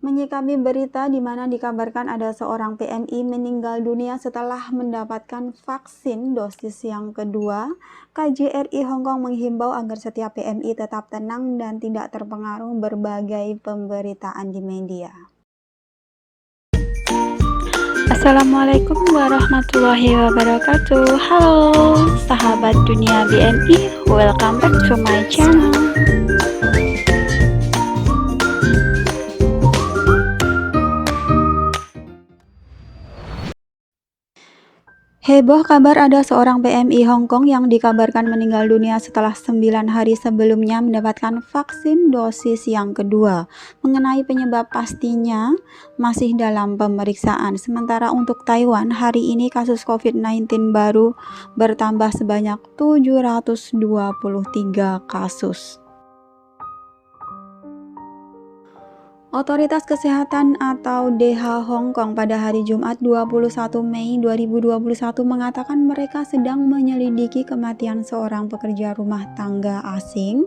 Menyikapi berita di mana dikabarkan ada seorang PMI meninggal dunia setelah mendapatkan vaksin dosis yang kedua, KJRI Hong Kong menghimbau agar setiap PMI tetap tenang dan tidak terpengaruh berbagai pemberitaan di media. Assalamualaikum warahmatullahi wabarakatuh. Halo sahabat dunia BNI, welcome back to my channel. Heboh kabar ada seorang PMI Hong Kong yang dikabarkan meninggal dunia setelah 9 hari sebelumnya mendapatkan vaksin dosis yang kedua. Mengenai penyebab pastinya masih dalam pemeriksaan. Sementara untuk Taiwan, hari ini kasus COVID-19 baru bertambah sebanyak 723 kasus. Otoritas Kesehatan atau DH Hong Kong pada hari Jumat 21 Mei 2021 mengatakan mereka sedang menyelidiki kematian seorang pekerja rumah tangga asing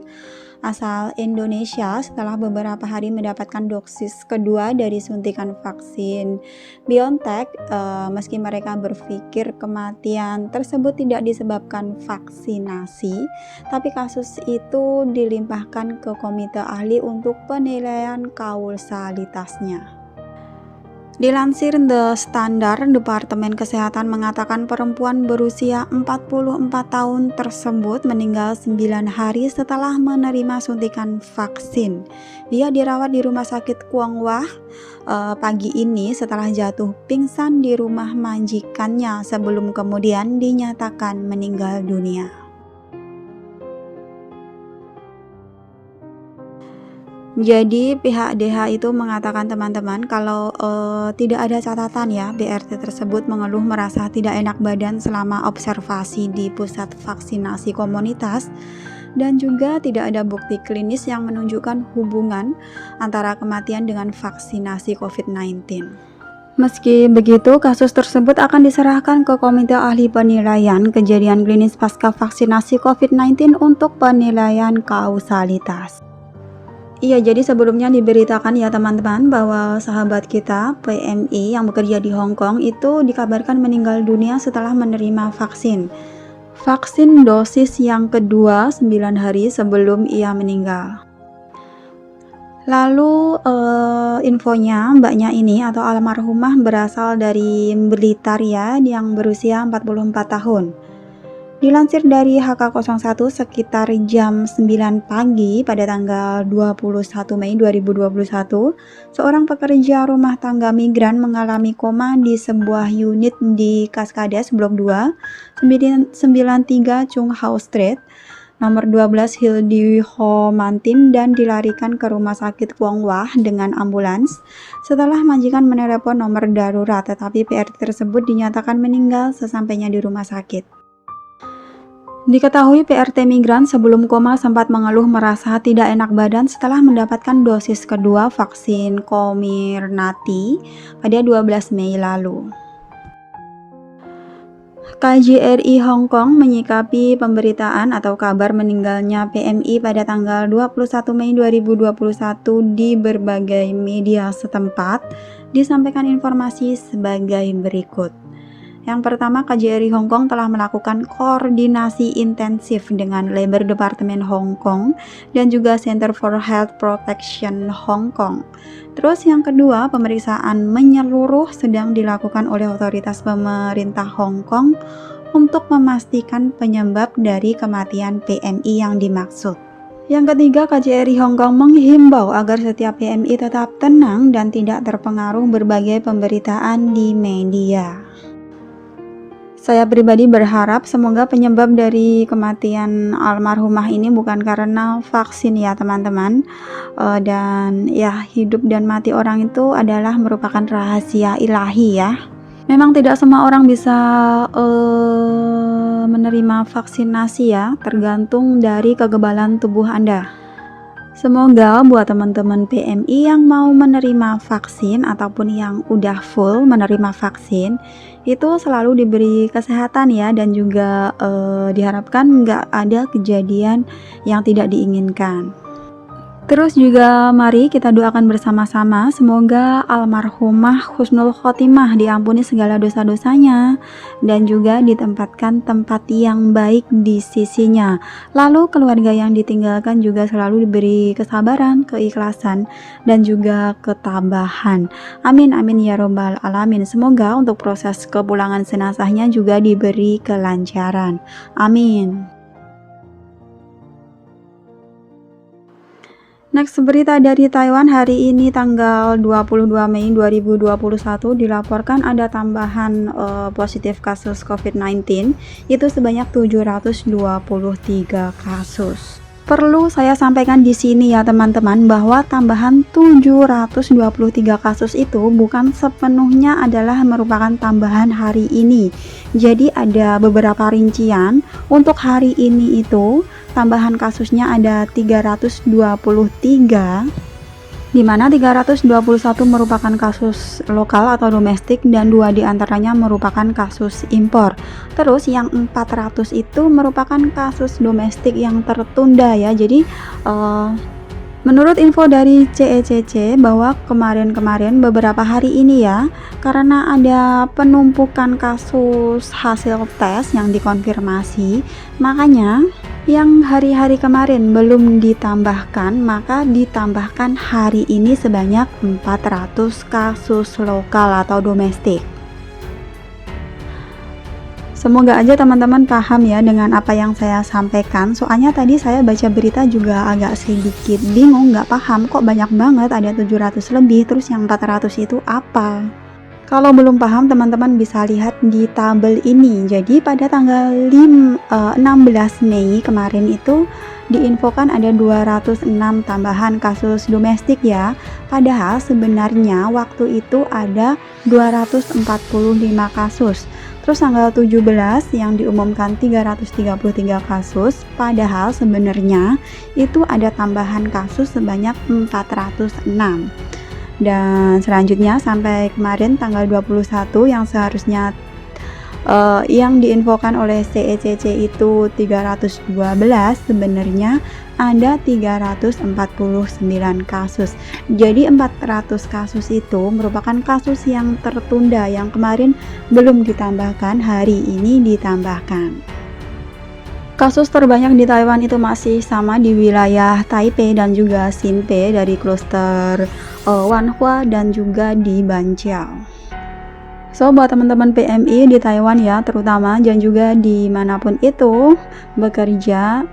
asal Indonesia setelah beberapa hari mendapatkan dosis kedua dari suntikan vaksin BioNTech. Meski mereka berpikir kematian tersebut tidak disebabkan vaksinasi, tapi kasus itu dilimpahkan ke komite ahli untuk penilaian kausalitasnya. Dilansir The Standard, Departemen Kesehatan mengatakan perempuan berusia 44 tahun tersebut meninggal 9 hari setelah menerima suntikan vaksin. Dia dirawat di Rumah Sakit Kwong Wah pagi ini setelah jatuh pingsan di rumah majikannya sebelum kemudian dinyatakan meninggal dunia. Jadi pihak DH itu mengatakan teman-teman kalau tidak ada catatan ya BRT tersebut mengeluh merasa tidak enak badan selama observasi di pusat vaksinasi komunitas dan juga tidak ada bukti klinis yang menunjukkan hubungan antara kematian dengan vaksinasi COVID-19. Meski begitu, kasus tersebut akan diserahkan ke Komite Ahli Penilaian Kejadian Klinis Pasca Vaksinasi COVID-19 untuk penilaian kausalitas. Iya, jadi sebelumnya diberitakan ya teman-teman bahwa sahabat kita PMI yang bekerja di Hong Kong itu dikabarkan meninggal dunia setelah menerima vaksin dosis yang kedua 9 hari sebelum ia meninggal. Lalu infonya mbaknya ini atau almarhumah berasal dari Blitar ya, yang berusia 44 tahun. Dilansir dari HK01 sekitar jam 9 pagi pada tanggal 21 Mei 2021, seorang pekerja rumah tangga migran mengalami koma di sebuah unit di Cascades Blok 2, 93 Chung Hau Street, nomor 12 Hill di Ho Man Tin dan dilarikan ke Rumah Sakit Kwong Wah dengan ambulans setelah majikan menelepon nomor darurat, tetapi PRT tersebut dinyatakan meninggal sesampainya di rumah sakit. Diketahui PRT migran sebelum koma sempat mengeluh merasa tidak enak badan setelah mendapatkan dosis kedua vaksin Comirnaty pada 12 Mei lalu. KJRI Hong Kong menyikapi pemberitaan atau kabar meninggalnya PMI pada tanggal 21 Mei 2021 di berbagai media setempat. Disampaikan informasi sebagai berikut. Yang pertama, KJRI Hong Kong telah melakukan koordinasi intensif dengan Labor Department Hong Kong dan juga Center for Health Protection Hong Kong. Terus yang kedua, pemeriksaan menyeluruh sedang dilakukan oleh otoritas pemerintah Hong Kong untuk memastikan penyebab dari kematian PMI yang dimaksud. Yang ketiga, KJRI Hong Kong menghimbau agar setiap PMI tetap tenang dan tidak terpengaruh berbagai pemberitaan di media. Saya pribadi berharap semoga penyebab dari kematian almarhumah ini bukan karena vaksin ya teman-teman. Dan ya, hidup dan mati orang itu adalah merupakan rahasia ilahi ya. Memang tidak semua orang bisa menerima vaksinasi ya, tergantung dari kekebalan tubuh Anda. Semoga buat teman-teman PMI yang mau menerima vaksin ataupun yang udah full menerima vaksin itu selalu diberi kesehatan ya, dan juga diharapkan nggak ada kejadian yang tidak diinginkan. Terus juga mari kita doakan bersama-sama semoga almarhumah husnul khotimah, diampuni segala dosa-dosanya dan juga ditempatkan tempat yang baik di sisinya. Lalu keluarga yang ditinggalkan juga selalu diberi kesabaran, keikhlasan dan juga ketabahan. Amin amin ya robbal alamin. Semoga untuk proses kepulangan jenazahnya juga diberi kelancaran. Amin. Next, berita dari Taiwan hari ini tanggal 22 Mei 2021 dilaporkan ada tambahan positif kasus COVID-19 itu sebanyak 723 kasus. Perlu saya sampaikan di sini ya teman-teman bahwa tambahan 723 kasus itu bukan sepenuhnya adalah merupakan tambahan hari ini. Jadi ada beberapa rincian. Untuk hari ini itu tambahan kasusnya ada 323, di mana 321 merupakan kasus lokal atau domestik dan 2 diantaranya merupakan kasus impor. Terus yang 400 itu merupakan kasus domestik yang tertunda ya. Jadi menurut info dari CECC bahwa kemarin beberapa hari ini ya, karena ada penumpukan kasus hasil tes yang dikonfirmasi, makanya yang hari-hari kemarin belum ditambahkan, maka ditambahkan hari ini sebanyak 400 kasus lokal atau domestik. Semoga aja teman-teman paham ya dengan apa yang saya sampaikan. Soalnya tadi saya baca berita juga agak sedikit bingung, nggak paham kok banyak banget, ada 700 lebih, terus yang 400 itu apa? Kalau belum paham teman-teman bisa lihat di tabel ini. Jadi pada tanggal 16 Mei kemarin itu diinfokan ada 206 tambahan kasus domestik ya. Padahal sebenarnya waktu itu ada 245 kasus. Terus tanggal 17 yang diumumkan 333 kasus, padahal sebenarnya itu ada tambahan kasus sebanyak 406. Dan selanjutnya sampai kemarin tanggal 21 yang seharusnya yang diinfokan oleh CECC itu 312, sebenarnya ada 349 kasus. Jadi 400 kasus itu merupakan kasus yang tertunda yang kemarin belum ditambahkan, hari ini ditambahkan. Kasus terbanyak di Taiwan itu masih sama di wilayah Taipei dan juga Xinpei dari klaster Wanhua dan juga di Banqiao. So buat teman-teman PMI di Taiwan ya terutama dan juga dimanapun itu bekerja,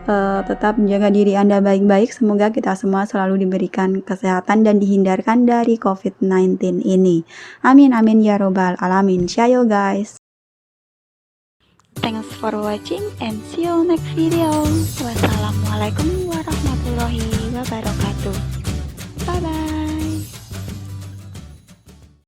tetap menjaga diri Anda baik-baik. Semoga kita semua selalu diberikan kesehatan dan dihindarkan dari COVID-19 ini. Amin amin ya robbal alamin. Ciao guys. Thanks for watching and see you next video. Wassalamualaikum warahmatullahi wabarakatuh.